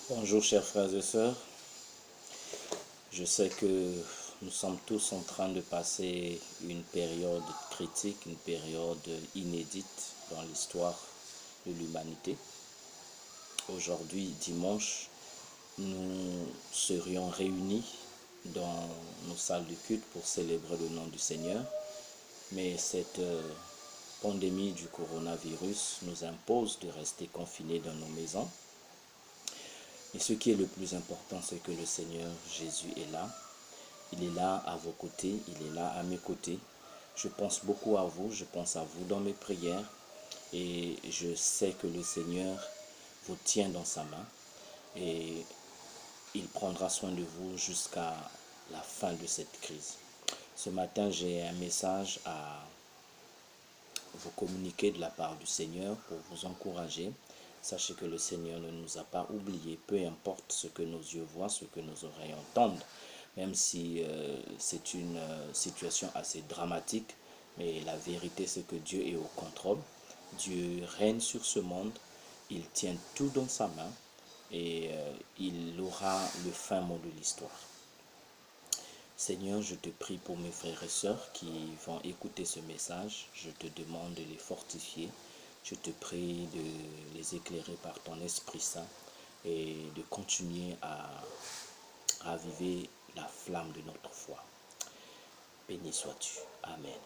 Bonjour chers frères et sœurs, je sais que nous sommes tous en train de passer une période critique, une période inédite dans l'histoire de l'humanité. Aujourd'hui, dimanche, nous serions réunis dans nos salles de culte pour célébrer le nom du Seigneur, mais cette pandémie du coronavirus nous impose de rester confinés dans nos maisons. Et ce qui est le plus important, c'est que le Seigneur Jésus est là. Il est là à vos côtés, il est là à mes côtés. Je pense beaucoup à vous, je pense à vous dans mes prières. Et je sais que le Seigneur vous tient dans sa main. Et il prendra soin de vous jusqu'à la fin de cette crise. Ce matin, j'ai un message à vous communiquer de la part du Seigneur pour vous encourager. Sachez que le Seigneur ne nous a pas oubliés, peu importe ce que nos yeux voient, ce que nos oreilles entendent, même si c'est une situation assez dramatique, mais la vérité c'est que Dieu est au contrôle, Dieu règne sur ce monde, il tient tout dans sa main et il aura le fin mot de l'histoire. Seigneur, je te prie pour mes frères et sœurs qui vont écouter ce message. Je te demande de les fortifier. Je te prie de les éclairer par ton Esprit Saint et de continuer à raviver la flamme de notre foi. Béni sois-tu. Amen.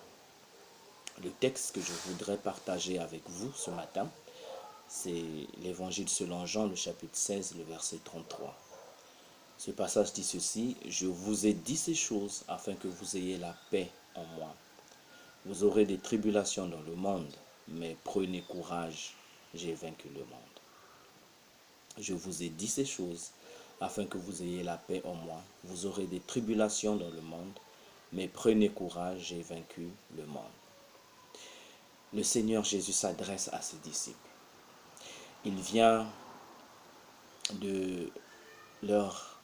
Le texte que je voudrais partager avec vous ce matin, c'est l'Évangile selon Jean, le chapitre 16, le verset 33. Ce passage dit ceci: je vous ai dit ces choses afin que vous ayez la paix en moi. Vous aurez des tribulations dans le monde, mais prenez courage, j'ai vaincu le monde. Je vous ai dit ces choses afin que vous ayez la paix en moi. Vous aurez des tribulations dans le monde, mais prenez courage, j'ai vaincu le monde. Le Seigneur Jésus s'adresse à ses disciples. Il vient de leur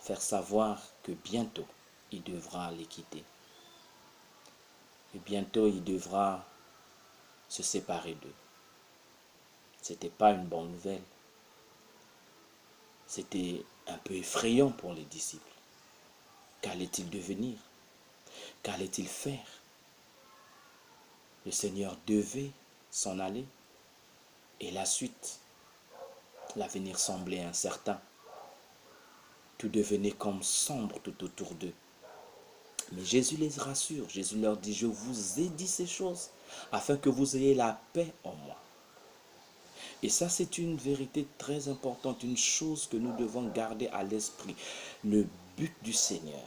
faire savoir que bientôt, il devra les quitter. Et bientôt, il devra se séparer d'eux. Ce n'était pas une bonne nouvelle. C'était un peu effrayant pour les disciples. Qu'allait-il devenir? Qu'allait-il faire? Le Seigneur devait s'en aller. Et la suite, l'avenir semblait incertain. Tout devenait comme sombre tout autour d'eux. Mais Jésus les rassure. Jésus leur dit: je vous ai dit ces choses afin que vous ayez la paix en moi. Et ça, c'est une vérité très importante, une chose que nous devons garder à l'esprit. Le but du Seigneur,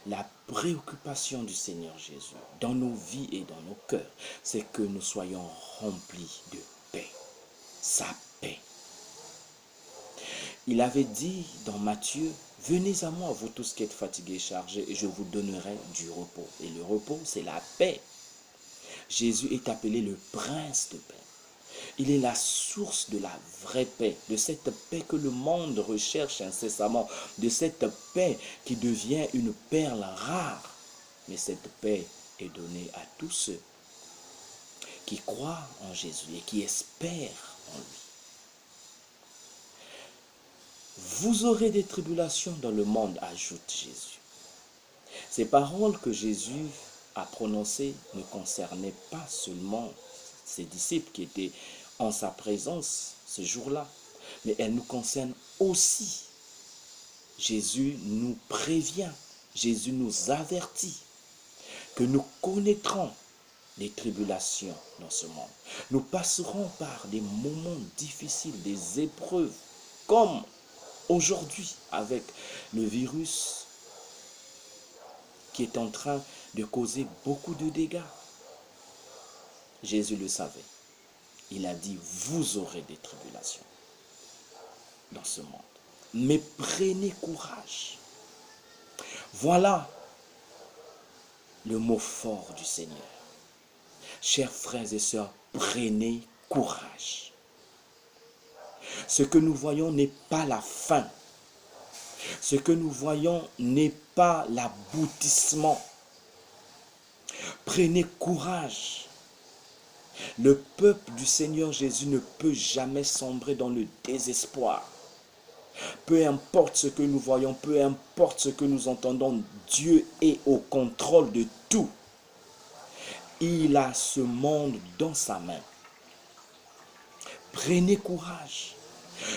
la préoccupation du Seigneur Jésus dans nos vies et dans nos cœurs, c'est que nous soyons remplis de paix, sa paix. Il avait dit dans Matthieu: venez à moi, vous tous qui êtes fatigués et chargés, et je vous donnerai du repos. Et le repos, c'est la paix. Jésus est appelé le prince de paix. Il est la source de la vraie paix, de cette paix que le monde recherche incessamment, de cette paix qui devient une perle rare. Mais cette paix est donnée à tous ceux qui croient en Jésus et qui espèrent en lui. Vous aurez des tribulations dans le monde, ajoute Jésus. Ces paroles que Jésus a prononcées ne concernaient pas seulement ses disciples qui étaient en sa présence ce jour-là, mais elles nous concernent aussi. Jésus nous prévient, Jésus nous avertit que nous connaîtrons des tribulations dans ce monde. Nous passerons par des moments difficiles, des épreuves, comme aujourd'hui avec le virus qui est en train de causer beaucoup de dégâts. Jésus le savait. Il a dit: vous aurez des tribulations dans ce monde. Mais prenez courage. Voilà le mot fort du Seigneur. Chers frères et sœurs, prenez courage. Ce que nous voyons n'est pas la fin. Ce que nous voyons n'est pas l'aboutissement. Prenez courage. Le peuple du Seigneur Jésus ne peut jamais sombrer dans le désespoir. Peu importe ce que nous voyons, peu importe ce que nous entendons, Dieu est au contrôle de tout. Il a ce monde dans sa main. Prenez courage.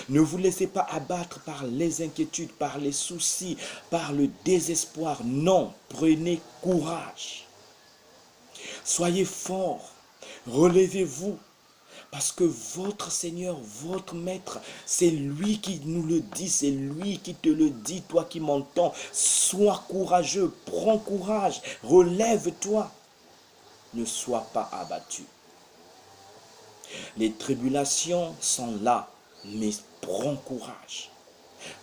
Ne vous laissez pas abattre par les inquiétudes, par les soucis, par le désespoir. Non, prenez courage. Soyez forts. Relevez-vous. Parce que votre Seigneur, votre Maître, c'est lui qui nous le dit, c'est lui qui te le dit, toi qui m'entends. Sois courageux, prends courage, relève-toi. Ne sois pas abattu. Les tribulations sont là, mais prends courage.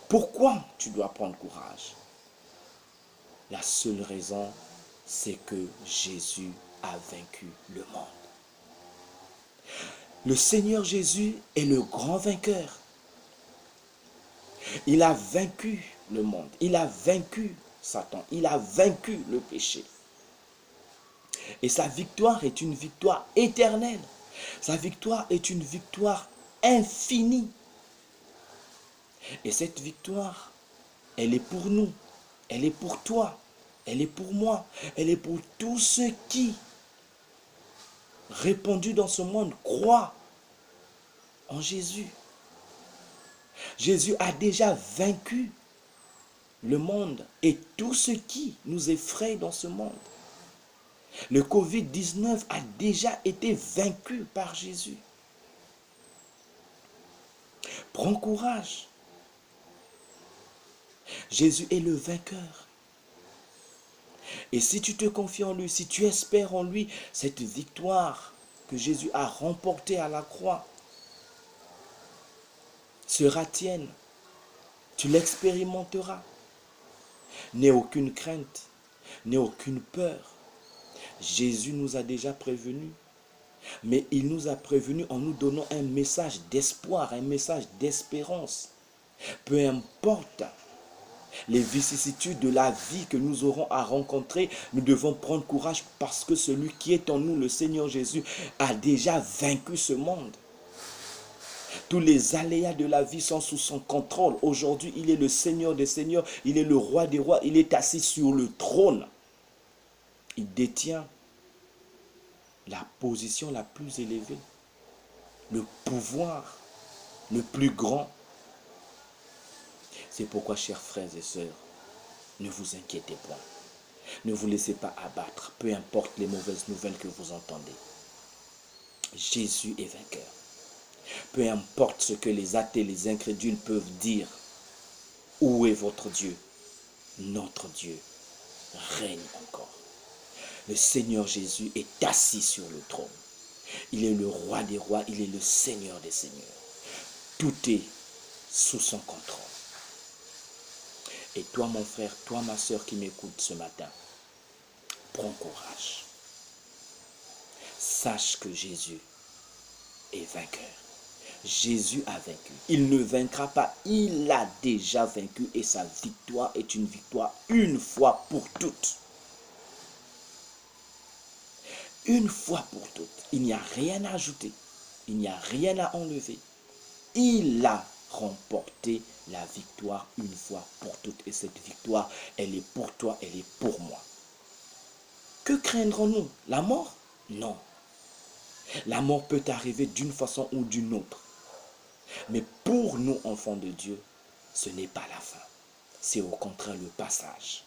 Pourquoi tu dois prendre courage? La seule raison, c'est que Jésus a vaincu le monde. Le Seigneur Jésus est le grand vainqueur. Il a vaincu le monde. Il a vaincu Satan. Il a vaincu le péché. Et sa victoire est une victoire éternelle. Sa victoire est une victoire infinie. Et cette victoire, elle est pour nous. Elle est pour toi. Elle est pour moi. Elle est pour tous ceux qui, répandus dans ce monde, croient en Jésus. Jésus a déjà vaincu le monde et tout ce qui nous effraie dans ce monde. Le Covid-19 a déjà été vaincu par Jésus. Prends courage. Jésus est le vainqueur. Et si tu te confies en lui, si tu espères en lui, cette victoire que Jésus a remportée à la croix sera tienne. Tu l'expérimenteras. N'aie aucune crainte, n'aie aucune peur. Jésus nous a déjà prévenus. Mais il nous a prévenus en nous donnant un message d'espoir, un message d'espérance. Peu importe les vicissitudes de la vie que nous aurons à rencontrer, nous devons prendre courage parce que celui qui est en nous, le Seigneur Jésus, a déjà vaincu ce monde. Tous les aléas de la vie sont sous son contrôle. Aujourd'hui, il est le Seigneur des Seigneurs, il est le Roi des Rois, il est assis sur le trône. Il détient la position la plus élevée, le pouvoir le plus grand. C'est pourquoi, chers frères et sœurs, ne vous inquiétez point. Ne vous laissez pas abattre, peu importe les mauvaises nouvelles que vous entendez. Jésus est vainqueur. Peu importe ce que les athées, les incrédules peuvent dire. Où est votre Dieu? Notre Dieu règne encore. Le Seigneur Jésus est assis sur le trône. Il est le Roi des rois, il est le Seigneur des seigneurs. Tout est sous son contrôle. Et toi, mon frère, toi, ma soeur qui m'écoute ce matin, prends courage. Sache que Jésus est vainqueur. Jésus a vaincu. Il ne vaincra pas. Il a déjà vaincu et sa victoire est une victoire une fois pour toutes. Une fois pour toutes. Il n'y a rien à ajouter. Il n'y a rien à enlever. Il a remporté la victoire une fois pour toutes. Et cette victoire, elle est pour toi, elle est pour moi. Que craindrons-nous? La mort? Non. La mort peut arriver d'une façon ou d'une autre. Mais pour nous, enfants de Dieu, ce n'est pas la fin. C'est au contraire le passage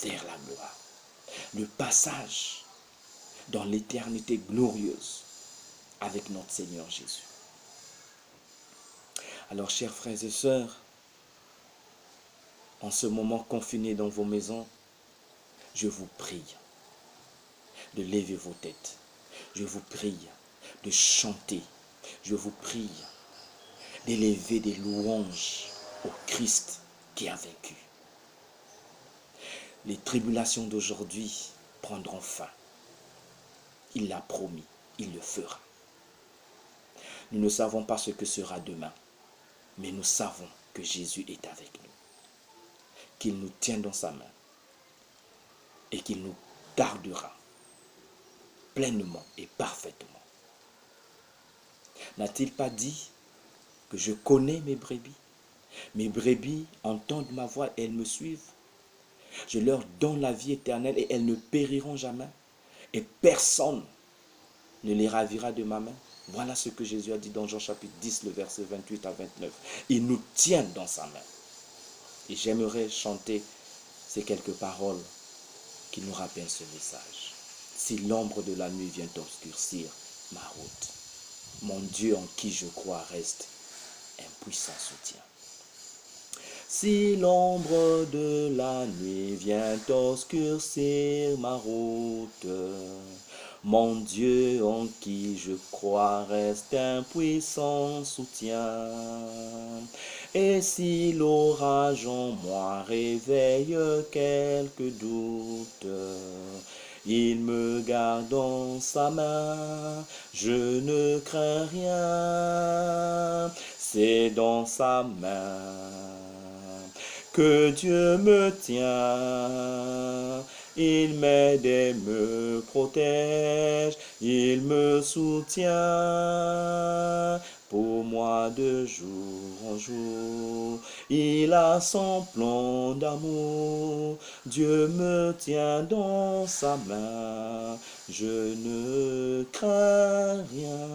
vers la gloire. Le passage dans l'éternité glorieuse avec notre Seigneur Jésus. Alors, chers frères et sœurs, en ce moment confinés dans vos maisons, je vous prie de lever vos têtes. Je vous prie de chanter. Je vous prie d'élever des louanges au Christ qui a vaincu. Les tribulations d'aujourd'hui prendront fin. Il l'a promis, il le fera. Nous ne savons pas ce que sera demain, mais nous savons que Jésus est avec nous, qu'il nous tient dans sa main et qu'il nous gardera pleinement et parfaitement. N'a-t-il pas dit que je connais mes brebis Mes brebis entendent ma voix et elles me suivent. Je leur donne la vie éternelle et elles ne périront jamais. Et personne ne les ravira de ma main. Voilà ce que Jésus a dit dans Jean chapitre 10, le verset 28 à 29. Il nous tient dans sa main. Et j'aimerais chanter ces quelques paroles qui nous rappellent ce message. Si l'ombre de la nuit vient obscurcir ma route, mon Dieu en qui je crois reste un puissant soutien. Si l'ombre de la nuit vient obscurcir ma route, mon Dieu en qui je crois reste un puissant soutien. Et si l'orage en moi réveille quelques doutes, il me garde dans sa main, je ne crains rien, c'est dans sa main que Dieu me tient. Il m'aide et me protège, il me soutient. Pour moi de jour en jour, il a son plan d'amour. Dieu me tient dans sa main, je ne crains rien.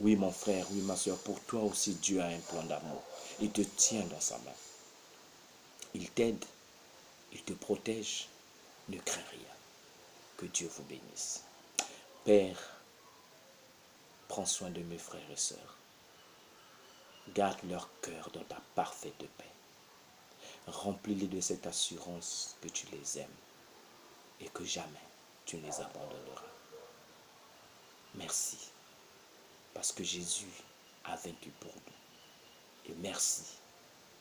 Oui mon frère, oui ma soeur, pour toi aussi Dieu a un plan d'amour. Il te tient dans sa main. Il t'aide, il te protège, ne crains rien. Que Dieu vous bénisse. Père, prends soin de mes frères et sœurs. Garde leur cœur dans ta parfaite paix. Remplis-les de cette assurance que tu les aimes et que jamais tu ne les abandonneras. Merci, parce que Jésus a vaincu pour nous. Et merci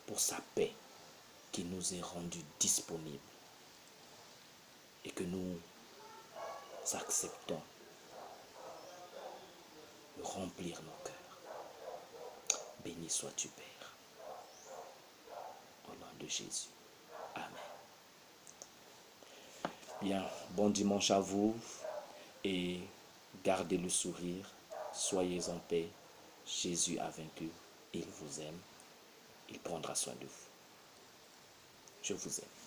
pour sa paix qui nous est rendue disponible et que nous acceptons de remplir nos cœurs. Béni sois-tu, Père. Au nom de Jésus. Amen. Bien, bon dimanche à vous et gardez le sourire. Soyez en paix. Jésus a vaincu. Il vous aime. Il prendra soin de vous. Je vous aime.